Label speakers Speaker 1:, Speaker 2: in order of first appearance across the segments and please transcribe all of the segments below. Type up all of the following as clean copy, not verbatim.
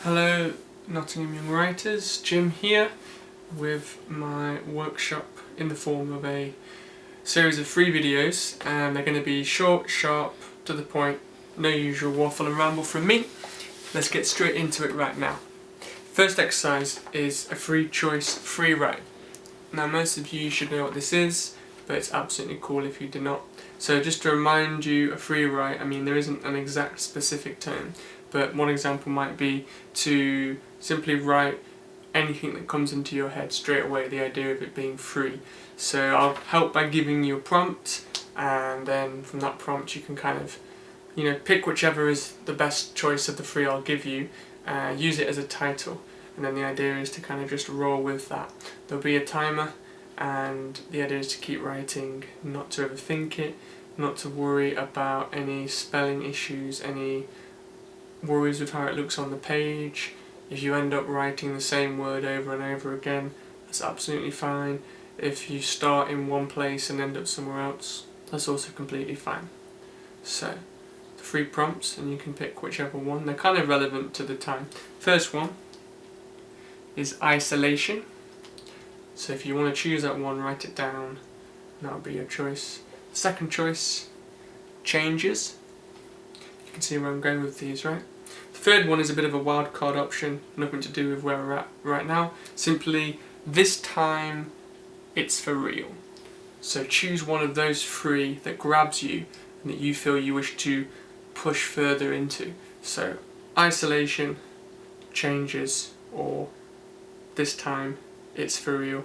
Speaker 1: Hello Nottingham Young Writers, Jim here with my workshop in the form of a series of free videos, and they're going to be short, sharp, to the point, no usual waffle and ramble from me. Let's get straight into it right now. First exercise is a free choice, free write. Now most of you should know what this is, but it's absolutely cool if you do not. So just to remind you, a free write, I mean there isn't an exact specific term, but one example might be to simply write anything that comes into your head straight away, the idea of it being free. So I'll help by giving you a prompt, and then from that prompt you can kind of, pick whichever is the best choice of the three I'll give you, use it as a title, and then the idea is to kind of just roll with that. There'll be a timer, and the idea is to keep writing, not to overthink it, not to worry about any spelling issues, any worries with how it looks on the page. If you end up writing the same word over and over again, that's absolutely fine. If you start in one place and end up somewhere else, that's also completely fine. So, the three prompts, and you can pick whichever one. They're kind of relevant to the time. First one is isolation. So if you want to choose that one, write it down. That'll be your choice. Second choice, changes. You can see where I'm going with these, right? The third one is a bit of a wild card option, nothing to do with where we're at right now. Simply, this time it's for real. So choose one of those three that grabs you and that you feel you wish to push further into. So isolation, changes, or this time it's for real.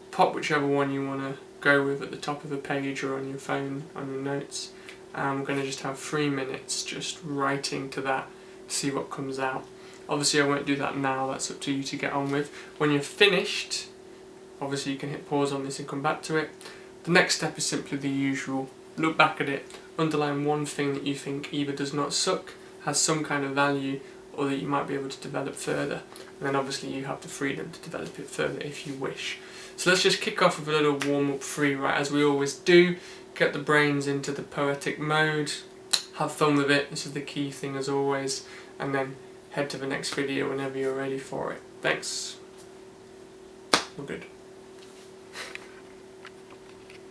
Speaker 1: Pop whichever one you want to go with at the top of the page or on your phone, on your notes. I'm going to just have 3 minutes just writing to that, see what comes out. Obviously I won't do that now, that's up to you to get on with. When you're finished, obviously you can hit pause on this and come back to it. The next step is simply the usual. Look back at it, underline one thing that you think either does not suck, has some kind of value, or that you might be able to develop further. And then obviously you have the freedom to develop it further if you wish. So let's just kick off with a little warm-up free write, as we always do. Get the brains into the poetic mode, have fun with it, this is the key thing as always, and then head to the next video whenever you're ready for it. Thanks. We're good.